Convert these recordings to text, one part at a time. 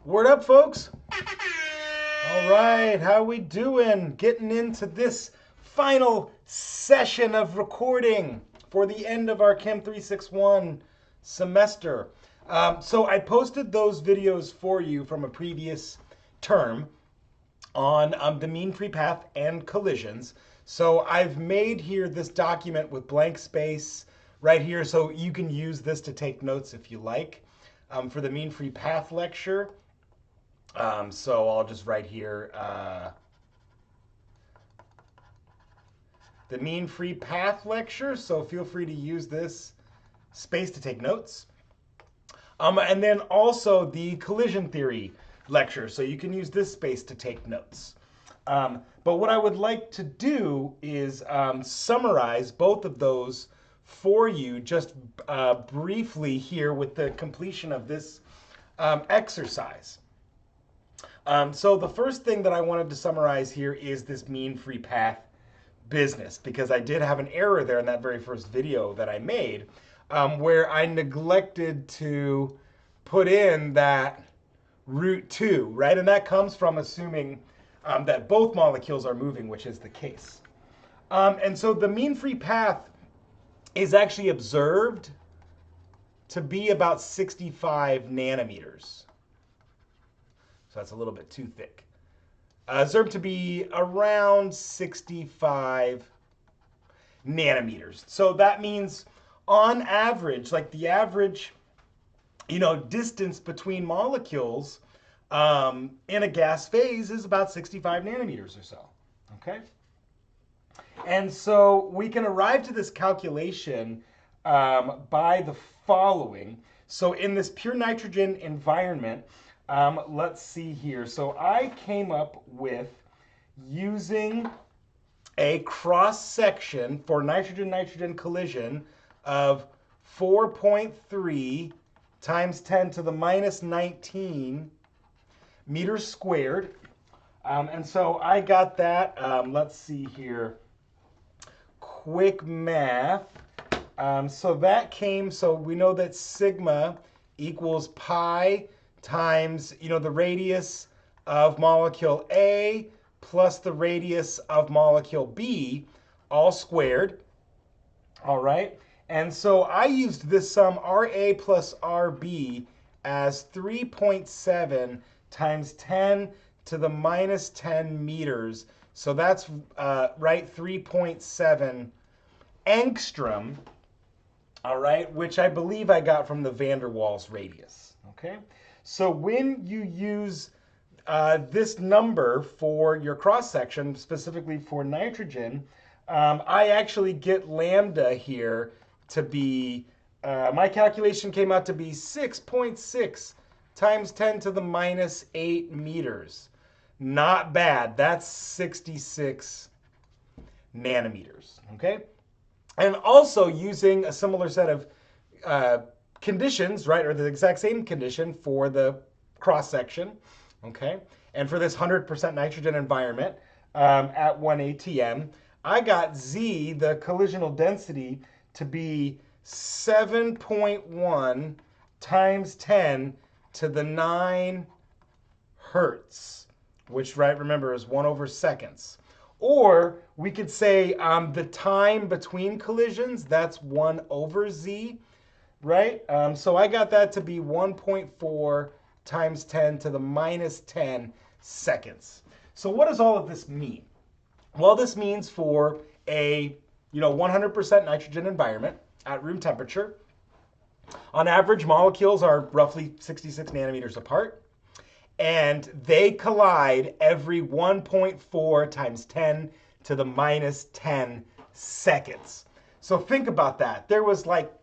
Word up, folks. All right, how we doing? Getting into this final session of recording for the end of our Chem 361 semester. So I posted those videos for you from a previous term on the mean free path and collisions. So I've made here this document with blank space right here, so you can use this to take notes if you like for the mean free path lecture. So I'll just write here the mean free path lecture. So feel free to use this space to take notes. And then also the collision theory lecture. So you can use this space to take notes. But what I would like to do is summarize both of those for you just briefly here with the completion of this exercise. So the first thing that I wanted to summarize here is this mean free path business, because I did have an error there in that very first video that I made where I neglected to put in that root 2, right? And that comes from assuming that both molecules are moving, which is the case. And so the mean free path is actually observed to be about 65 nanometers. So that's a little bit too thick. Observed to be around 65 nanometers. So that means on average, like the average, distance between molecules in a gas phase is about 65 nanometers or so, okay? And so we can arrive to this calculation by the following. So in this pure nitrogen environment, let's see here. So I came up with using a cross-section for nitrogen-nitrogen collision of 4.3 times 10 to the minus 19 meters squared. And so I got that, let's see here, quick math. So that came, so we know that sigma equals pi times, the radius of molecule A plus the radius of molecule B, all squared. All right. And so I used this sum RA plus RB as 3.7 times 10 to the minus 10 meters. So that's right, 3.7 angstrom, all right, which I believe I got from the van der Waals radius, okay? So when you use this number for your cross-section, specifically for nitrogen, I actually get lambda here to be, my calculation came out to be 6.6 times 10 to the minus 8 meters. Not bad. That's 66 nanometers, okay? And also using a similar set of conditions, right, or the exact same condition for the cross-section, okay? And for this 100% nitrogen environment at 1 ATM, I got Z, the collisional density, to be 7.1 times 10 to the 9 hertz, which, right, remember, is 1 over seconds. Or we could say the time between collisions, that's 1 over Z, right? So I got that to be 1.4 times 10 to the minus 10 seconds. So what does all of this mean? Well, this means for a 100% nitrogen environment at room temperature, on average, molecules are roughly 66 nanometers apart, and they collide every 1.4 times 10 to the minus 10 seconds. So think about that. There was like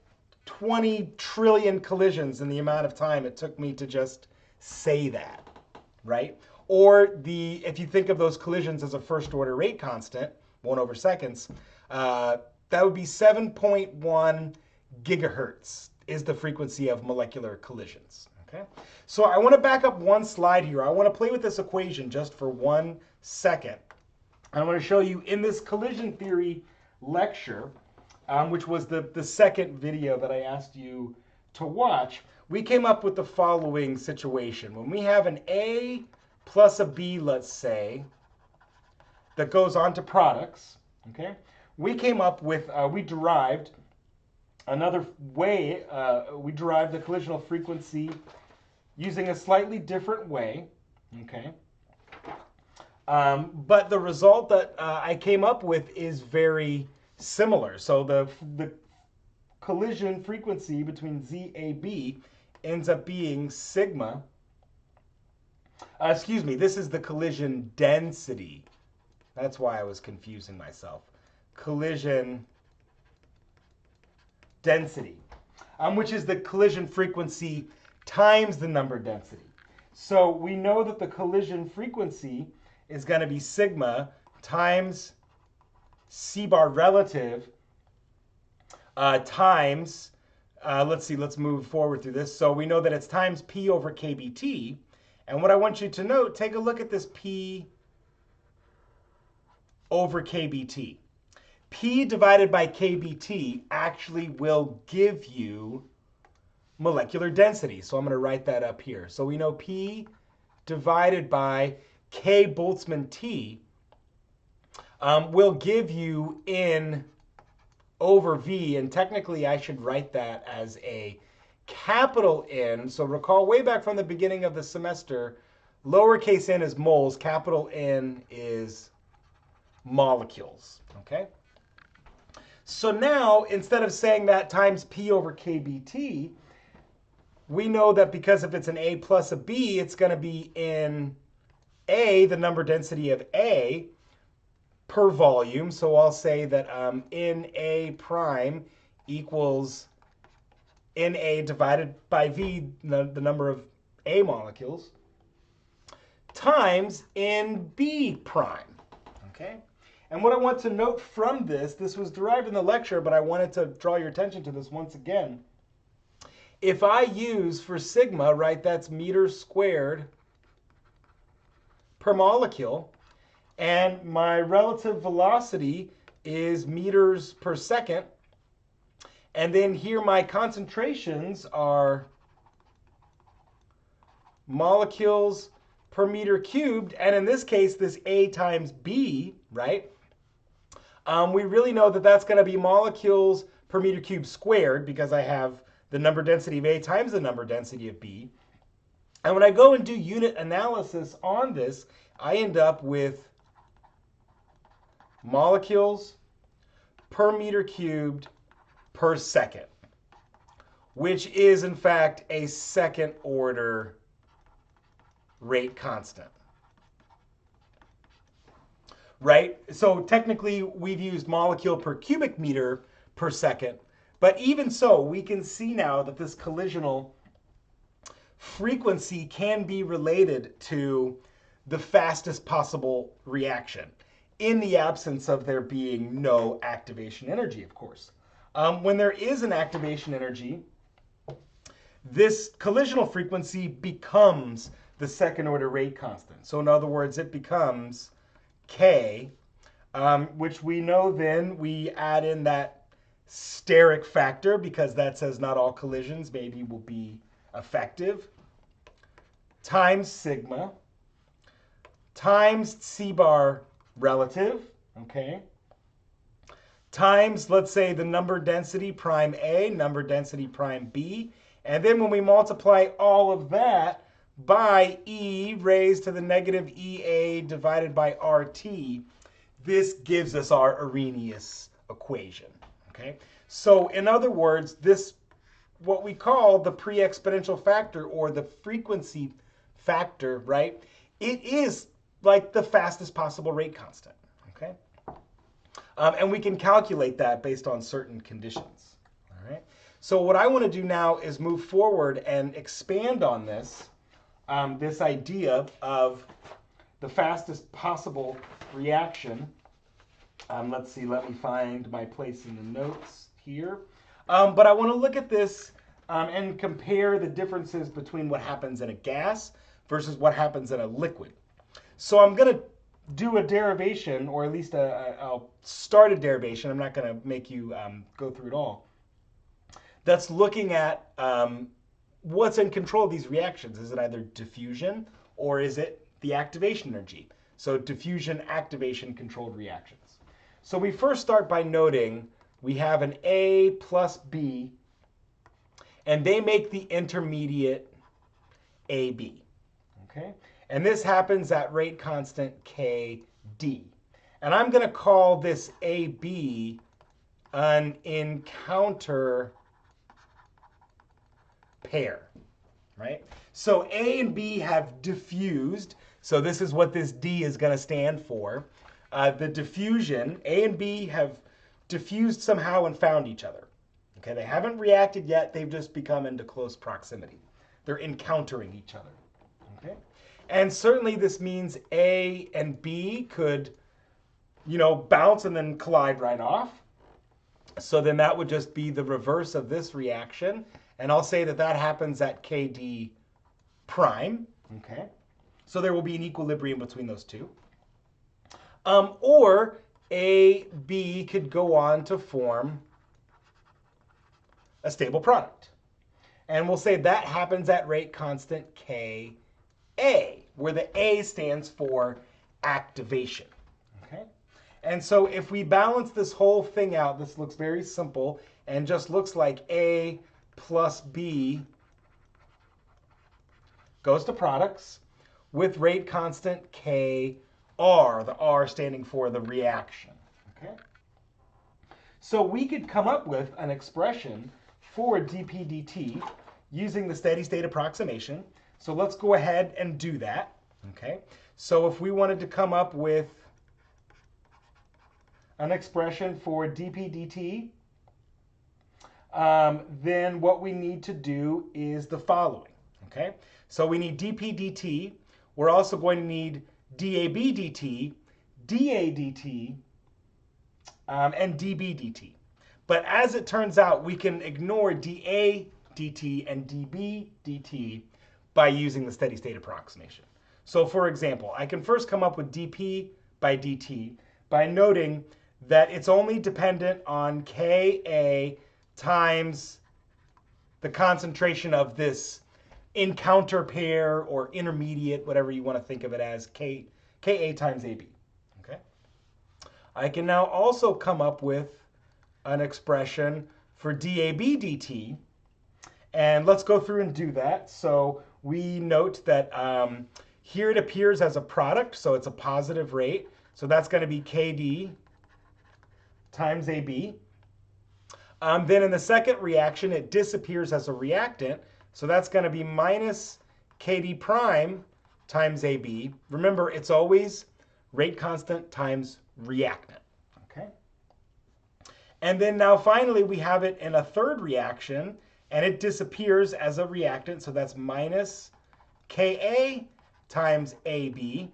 20 trillion collisions in the amount of time it took me to just say that, right? Or if you think of those collisions as a first order rate constant, 1 over seconds, that would be 7.1 gigahertz is the frequency of molecular collisions, okay? So I want to back up one slide here. I want to play with this equation just for 1 second. I'm going to show you in this collision theory lecture, which was the second video that I asked you to watch, we came up with the following situation. When we have an A plus a B, let's say, that goes on to products, okay, we came up with, we derived another way, we derived the collisional frequency using a slightly different way, okay? But the result that I came up with is very similar. So the collision frequency between ZAB ends up being sigma. Excuse me, this is the collision density. That's why I was confusing myself. Collision density, which is the collision frequency times the number density. So we know that the collision frequency is going to be sigma times C bar relative times, let's move forward through this. So we know that it's times P over KBT. And what I want you to note, take a look at this P over KBT. P divided by KBT actually will give you molecular density. So I'm going to write that up here. So we know P divided by K Boltzmann T will give you N over V. And technically, I should write that as a capital N. So recall way back from the beginning of the semester, lowercase n is moles, capital N is molecules. Okay? So now, instead of saying that times P over KBT, we know that because if it's an A plus a B, it's going to be in A, the number density of A, per volume. So I'll say that NA prime equals NA divided by V, the number of A molecules, times NB prime. Okay? And what I want to note from this was derived in the lecture, but I wanted to draw your attention to this once again. If I use for sigma, right, that's meters squared per molecule, and my relative velocity is meters per second, and then here my concentrations are molecules per meter cubed, and in this case, this A times B, right? We really know that that's going to be molecules per meter cubed squared because I have the number density of A times the number density of B. And when I go and do unit analysis on this, I end up with molecules per meter cubed per second, which is in fact a second order rate constant. Right? So technically we've used molecule per cubic meter per second, but even so, we can see now that this collisional frequency can be related to the fastest possible reaction in the absence of there being no activation energy, of course. When there is an activation energy, this collisional frequency becomes the second order rate constant. So in other words, it becomes K, which we know then we add in that steric factor because that says not all collisions maybe will be effective, times sigma, times C bar relative, okay, times, let's say, the number density prime A, number density prime B, and then when we multiply all of that by E raised to the negative EA divided by RT, this gives us our Arrhenius equation, okay? So in other words, this, what we call the pre-exponential factor or the frequency factor, right? It is like the fastest possible rate constant, okay? And we can calculate that based on certain conditions, all right? So what I want to do now is move forward and expand on this, this idea of the fastest possible reaction. Let's see, let me find my place in the notes here. But I want to look at this and compare the differences between what happens in a gas versus what happens in a liquid. So I'm going to do a derivation, or at least I'll start a derivation. I'm not going to make you go through it all. that's looking at what's in control of these reactions. Is it either diffusion or is it the activation energy? So diffusion, activation, controlled reactions. So we first start by noting we have an A plus B, and they make the intermediate AB. Okay? And this happens at rate constant KD. And I'm going to call this AB an encounter pair, right? So A and B have diffused. So this is what this D is going to stand for. The diffusion, A and B have diffused somehow and found each other. Okay, they haven't reacted yet. They've just become into close proximity. They're encountering each other. Okay, and certainly this means A and B could, bounce and then collide right off. So then that would just be the reverse of this reaction. And I'll say that that happens at KD prime. Okay, so there will be an equilibrium between those two. Or A, B could go on to form a stable product. And we'll say that happens at rate constant Ka, where the A stands for activation. Okay? And so if we balance this whole thing out, this looks very simple and just looks like A plus B goes to products with rate constant Kr, the R standing for the reaction. Okay? So we could come up with an expression for dP dt using the steady state approximation. So let's go ahead and do that. Okay? So if we wanted to come up with an expression for dP dt, then what we need to do is the following. Okay? So we need dP dt. We're also going to need dAB dt, dA dt, and dB dt. But as it turns out, we can ignore dA dt and dB dt by using the steady state approximation. So for example, I can first come up with dP by dt by noting that it's only dependent on Ka times the concentration of this encounter pair or intermediate, whatever you want to think of it as, Ka times AB. Okay? I can now also come up with an expression for dAB dt. And let's go through and do that. So we note that here it appears as a product, so it's a positive rate. So that's going to be Kd times AB. Then in the second reaction, it disappears as a reactant. So that's going to be minus Kd prime times AB. Remember, it's always rate constant times reactant. Okay? And then now finally, we have it in a third reaction, and it disappears as a reactant. So that's minus Ka times AB.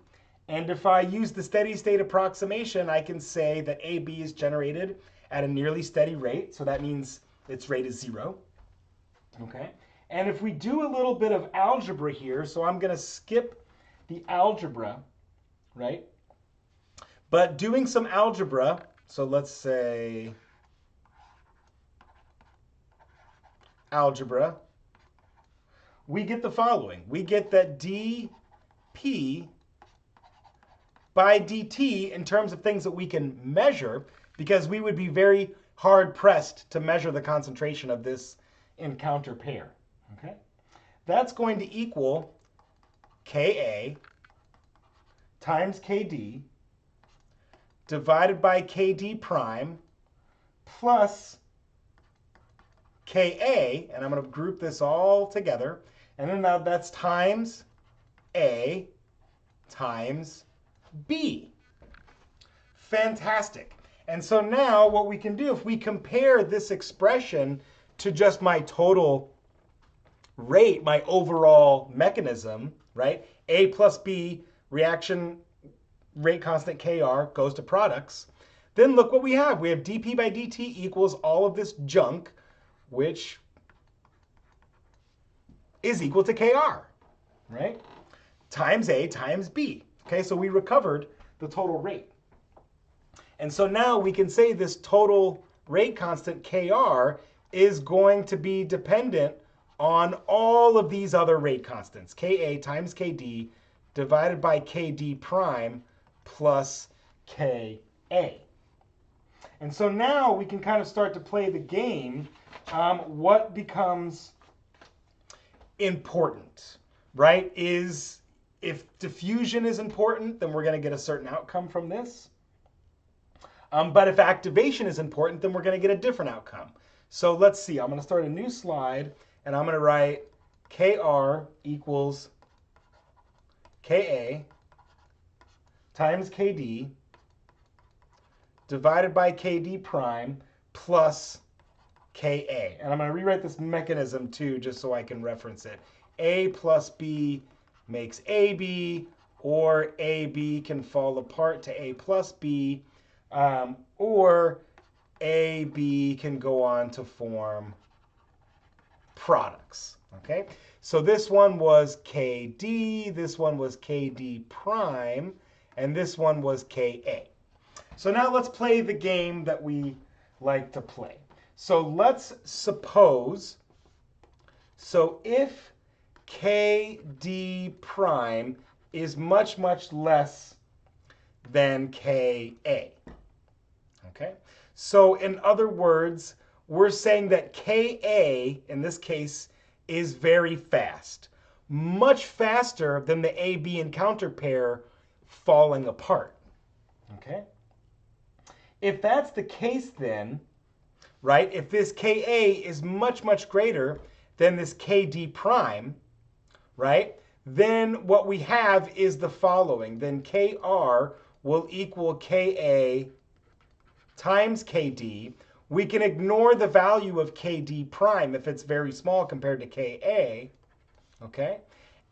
And if I use the steady state approximation, I can say that AB is generated at a nearly steady rate. So that means its rate is 0. Okay? And if we do a little bit of algebra here, so I'm going to skip the algebra, right? But doing some algebra, so let's say algebra, we get the following. We get that dP by dt in terms of things that we can measure, because we would be very hard pressed to measure the concentration of this encounter pair. Okay? That's going to equal Ka times Kd divided by Kd prime plus Ka, and I'm going to group this all together, and then now that's times A times B. Fantastic. And so now what we can do, if we compare this expression to just my total rate, my overall mechanism, right? A plus B, reaction rate constant Kr goes to products. Then look what we have. We have dP by dt equals all of this junk, which is equal to Kr, right? Times A times B. Okay, so we recovered the total rate. And so now we can say this total rate constant Kr is going to be dependent on all of these other rate constants, Ka times Kd divided by Kd prime plus Ka. And so now we can kind of start to play the game. What becomes important, right? Is if diffusion is important, then we're going to get a certain outcome from this. But if activation is important, then we're going to get a different outcome. So let's see. I'm going to start a new slide, and I'm going to write Kr equals Ka times Kd divided by Kd prime plus Ka. And I'm going to rewrite this mechanism too, just so I can reference it. A plus B makes AB, or AB can fall apart to A plus B, or AB can go on to form products. Okay, so this one was Kd, this one was Kd prime, and this one was Ka. So now let's play the game that we like to play. So let's suppose, so if Kd prime is much, much less than Ka. Okay? So in other words, we're saying that Ka, in this case, is very fast. Much faster than the AB encounter pair falling apart. Okay? If that's the case then, right, if this Ka is much, much greater than this Kd prime, right, then what we have is the following. Then Kr will equal Ka times Kd. We can ignore the value of Kd prime if it's very small compared to Ka, okay?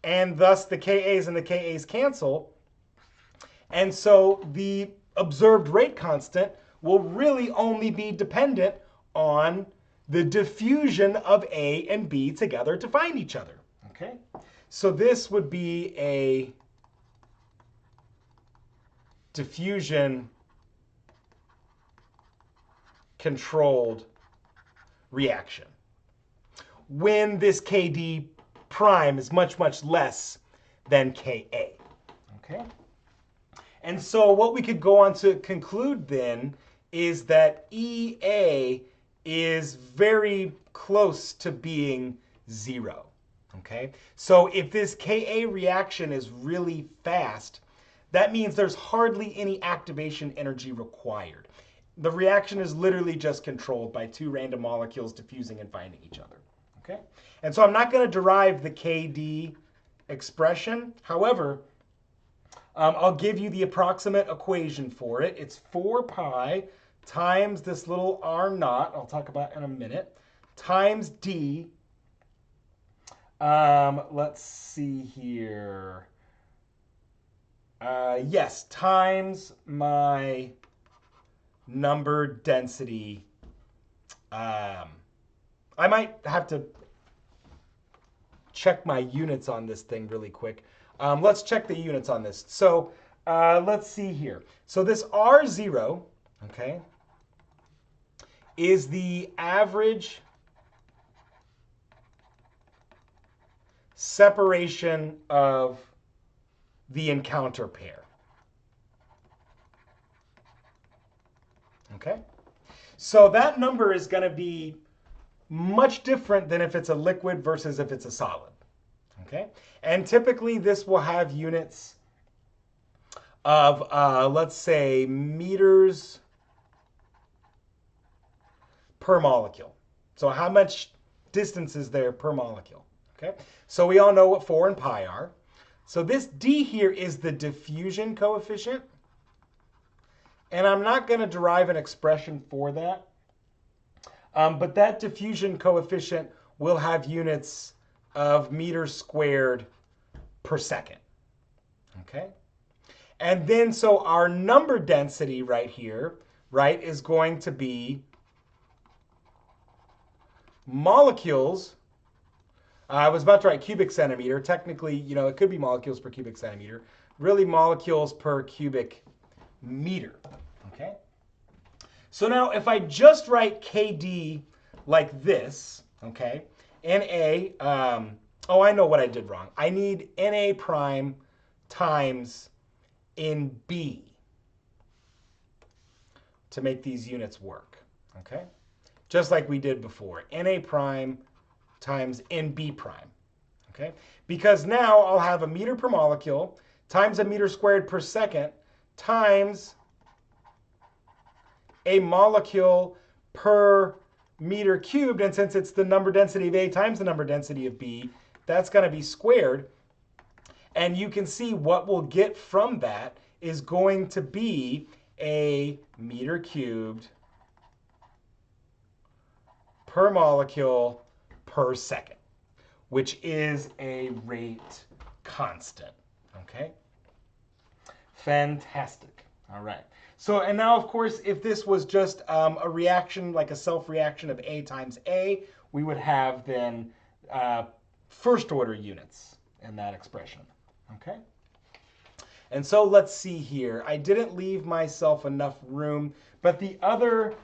And thus the Kas and the Kas cancel. And so the observed rate constant will really only be dependent on the diffusion of A and B together to find each other, okay? So this would be a diffusion controlled reaction when this Kd prime is much, much less than Ka, okay? And so what we could go on to conclude then is that Ea is very close to being 0, okay? So if this Ka reaction is really fast, that means there's hardly any activation energy required. The reaction is literally just controlled by two random molecules diffusing and finding each other, okay? And so I'm not going to derive the Kd expression. However, I'll give you the approximate equation for it. It's 4 pi times this little r naught, I'll talk about in a minute, times d. Let's see here. Yes, times my number density. I might have to check my units on this thing really quick. Let's check the units on this. So let's see here. So this R0, okay, is the average separation of the encounter pair. Okay? So that number is going to be much different than if it's a liquid versus if it's a solid. Okay? And typically this will have units of, let's say, meters per molecule. So how much distance is there per molecule? Okay? So we all know what 4 and pi are. So this d here is the diffusion coefficient. And I'm not going to derive an expression for that. But that diffusion coefficient will have units of meters squared per second. Okay? And then so our number density right here, right, is going to be molecules. I was about to write cubic centimeter. Technically, you know, it could be molecules per cubic centimeter. Really molecules per cubic meter. Okay? So now if I just write Kd like this, okay? Na, oh, I know what I did wrong. I need Na prime times Nb to make these units work, okay? Just like we did before, Na prime times Nb prime, okay? Because now I'll have a meter per molecule times a meter squared per second times a molecule per meter cubed. And since it's the number density of A times the number density of B, that's going to be squared. And you can see what we'll get from that is going to be a meter cubed per molecule per second, which is a rate constant, okay? Fantastic, all right. So, and now, of course, if this was just a reaction, like a self-reaction of A times A, we would have then first order units in that expression, okay? And so let's see here. I didn't leave myself enough room, but the other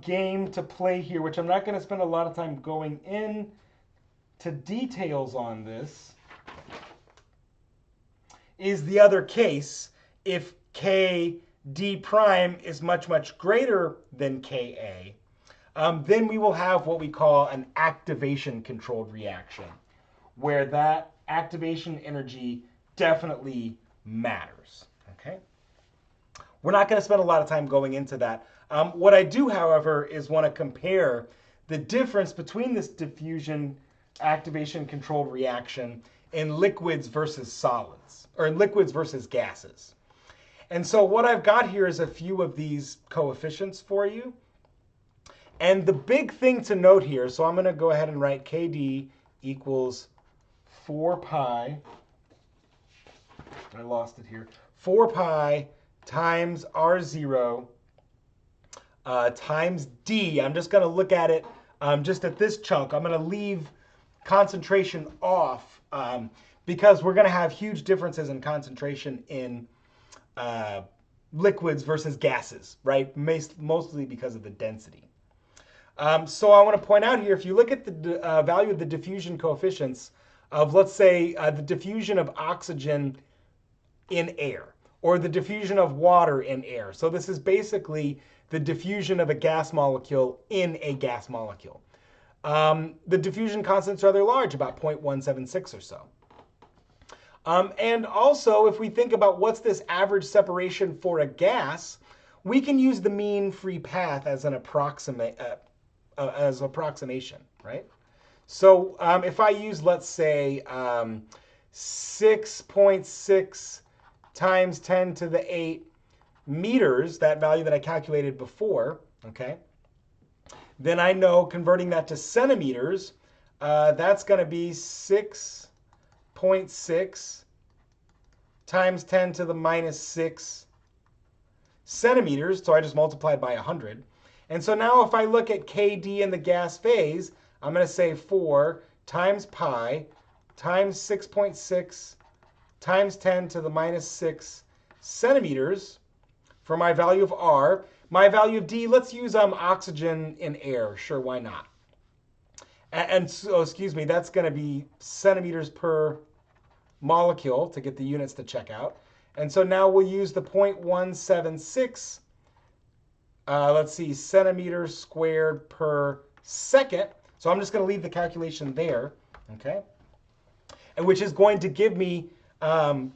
game to play here, which I'm not going to spend a lot of time going in to details on this, is the other case if KD prime is much, much greater than KA, then we will have what we call an activation controlled reaction, where that activation energy definitely matters, okay? We're not going to spend a lot of time going into that. What I do, however, is want to compare the difference between this diffusion activation controlled reaction in liquids versus solids, or in liquids versus gases. And so what I've got here is a few of these coefficients for you. And the big thing to note here, so I'm going to go ahead and write KD equals 4 pi, I lost it here, 4 pi times R0 times D. I'm just going to look at it just at this chunk. I'm going to leave concentration off because we're going to have huge differences in concentration in liquids versus gases, right? Mostly because of the density. So I want to point out here, if you look at the value of the diffusion coefficients of, let's say, the diffusion of oxygen in air, or the diffusion of water in air. So this is basically the diffusion of a gas molecule in a gas molecule. The diffusion constants are rather large, about 0.176 or so. And also, if we think about what's this average separation for a gas, we can use the mean free path as an approximation, right? So if I use, let's say, 6.6 times 10 to the 8 meters, that value that I calculated before, okay, then I know converting that to centimeters, that's going to be 6.6 times 10 to the minus 6 centimeters. So I just multiplied by 100. And so now if I look at KD in the gas phase, I'm going to say 4 times pi times 6.6 times 10 to the minus 6 centimeters for my value of R. My value of D, let's use oxygen in air. Sure, why not? And so, excuse me, that's going to be centimeters per molecule to get the units to check out. And so now we'll use the 0.176, let's see, centimeters squared per second. So I'm just going to leave the calculation there, okay? And which is going to give me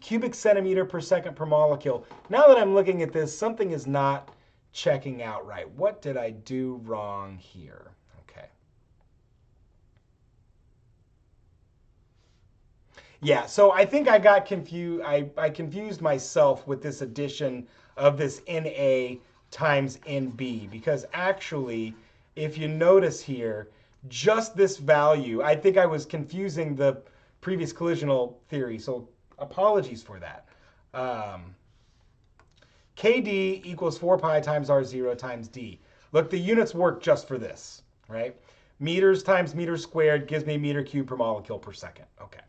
cubic centimeter per second per molecule. Now that I'm looking at this, something is not checking out right. What did I do wrong here? Okay. Yeah, so I think I got confused. I confused myself with this addition of this Na times Nb, because actually, if you notice here, just this value, I think I was confusing the previous collisional theory, so apologies for that. KD equals 4 pi times R0 times D. Look, the units work just for this, right? Meters times meters squared gives me meter cubed per molecule per second. Okay.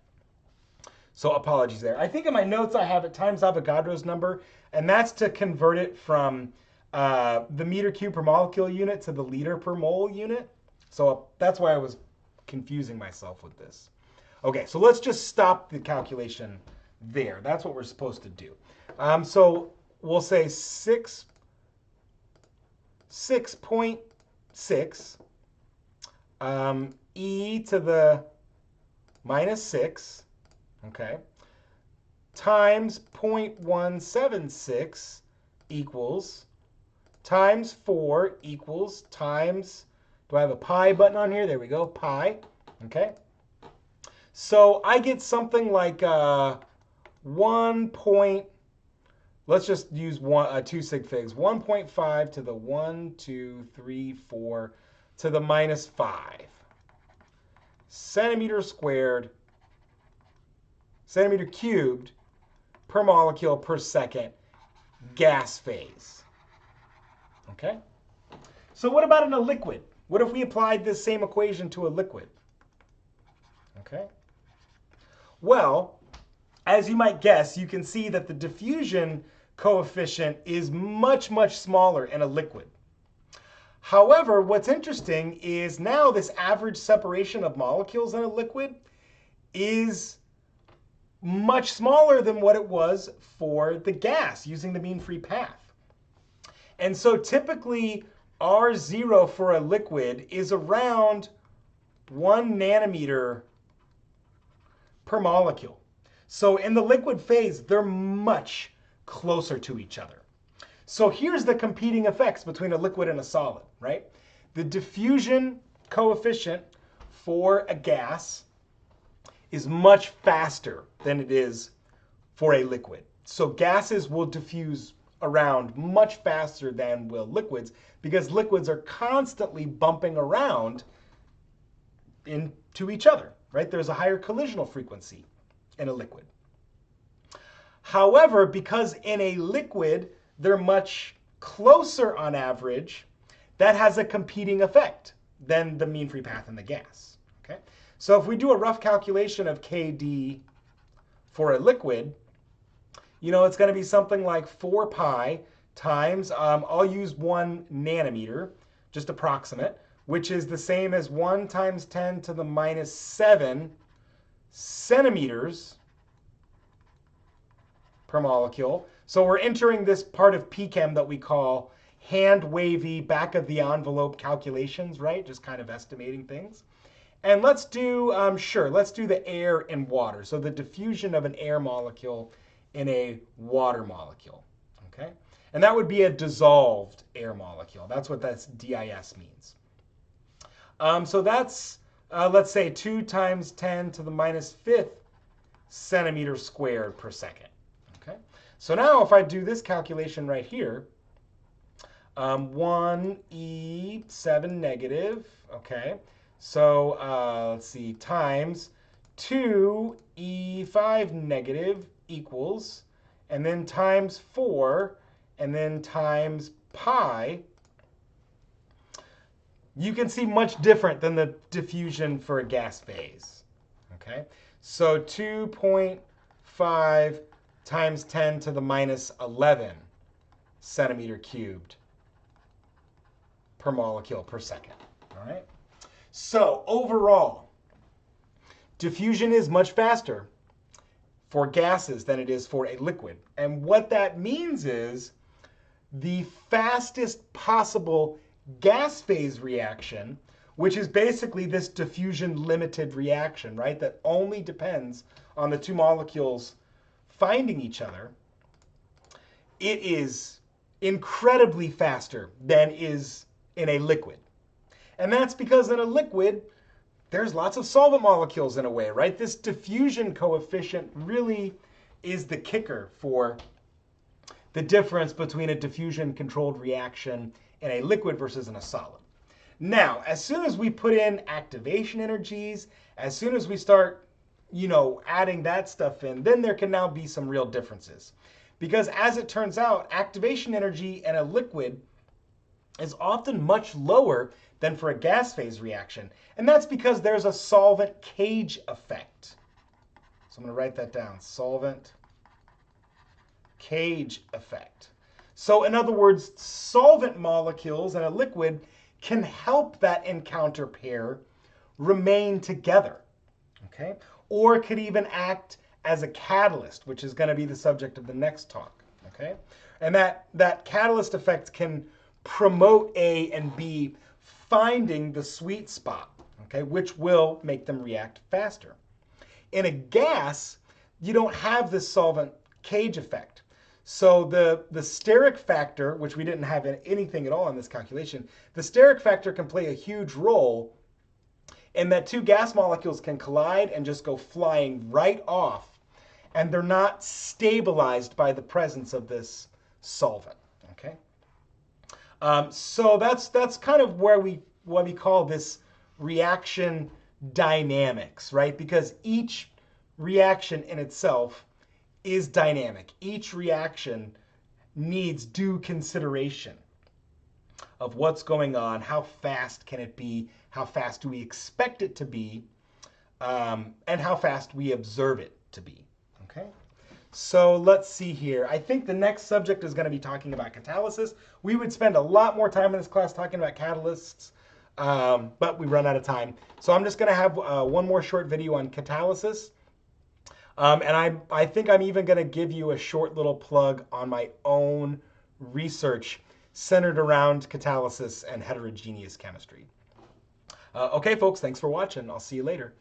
So apologies there. I think in my notes I have it times Avogadro's number, and that's to convert it from the meter cube per molecule unit to the liter per mole unit. So that's why I was confusing myself with this. Okay, so let's just stop the calculation there. That's what we're supposed to do. So we'll say 6.6 e to the minus 6, okay, times 0.176 equals, times 4 equals, times, do I have a pi button on here? There we go, pi, okay. So I get something like 1. Let's just use 2 sig figs. 1.5 to the 1, 2, 3, 4 to the minus 5 centimeter cubed per molecule per second gas phase. Okay? So what about in a liquid? What if we applied this same equation to a liquid? Okay? Well, as you might guess, you can see that the diffusion coefficient is much, much smaller in a liquid. However, what's interesting is now this average separation of molecules in a liquid is much smaller than what it was for the gas using the mean free path. And so typically R0 for a liquid is around 1 nanometer per molecule. So in the liquid phase, they're much closer to each other. So here's the competing effects between a liquid and a solid, right? The diffusion coefficient for a gas is much faster than it is for a liquid. So gases will diffuse around much faster than will liquids because liquids are constantly bumping around into each other, right? There's a higher collisional frequency in a liquid. However, because in a liquid, they're much closer on average, that has a competing effect than the mean free path in the gas. Okay? So if we do a rough calculation of KD for a liquid, you know, it's going to be something like 4 pi times, I'll use 1 nanometer, just approximate, which is the same as 1 times 10 to the minus 7 centimeters per molecule. So we're entering this part of CHEM that we call hand-wavy, back-of-the-envelope calculations, right? Just kind of estimating things. And let's do, let's do the air and water. So the diffusion of an air molecule in a water molecule, okay? And that would be a dissolved air molecule. That's what that DIS means. So that's, let's say, 2 times 10 to the minus 5th centimeter squared per second. Okay? So now if I do this calculation right here, 1e7 negative, okay? So let's see, times 2e5 negative equals, and then times 4, and then times pi, you can see much different than the diffusion for a gas phase. Okay? So 2.5 times 10 to the minus 11 centimeter cubed per molecule per second. All right? So overall, diffusion is much faster for gases than it is for a liquid. And what that means is the fastest possible gas phase reaction, which is basically this diffusion limited reaction, right? That only depends on the two molecules finding each other. It is incredibly faster than is in a liquid. And that's because in a liquid, there's lots of solvent molecules in a way, right? This diffusion coefficient really is the kicker for the difference between a diffusion-controlled reaction in a liquid versus in a solid. Now, as soon as we put in activation energies, as soon as we start, adding that stuff in, then there can now be some real differences. Because as it turns out, activation energy in a liquid is often much lower than for a gas phase reaction. And that's because there's a solvent cage effect. So I'm going to write that down, solvent cage effect. So in other words, solvent molecules in a liquid can help that encounter pair remain together, okay? Or it could even act as a catalyst, which is going to be the subject of the next talk, okay? And that catalyst effect can promote A and B finding the sweet spot, okay, which will make them react faster. In a gas, you don't have this solvent cage effect. So the steric factor, which we didn't have anything at all in this calculation, the steric factor can play a huge role in that two gas molecules can collide and just go flying right off, and they're not stabilized by the presence of this solvent. Okay, so that's kind of where what we call this reaction dynamics, right? Because each reaction in itself is dynamic. Each reaction needs due consideration of what's going on, how fast can it be, how fast do we expect it to be, and how fast we observe it to be, okay? So let's see here. I think the next subject is going to be talking about catalysis. We would spend a lot more time in this class talking about catalysts, but we run out of time. So I'm just going to have one more short video on catalysis. And I think I'm even going to give you a short little plug on my own research centered around catalysis and heterogeneous chemistry. Okay, folks, thanks for watching. I'll see you later.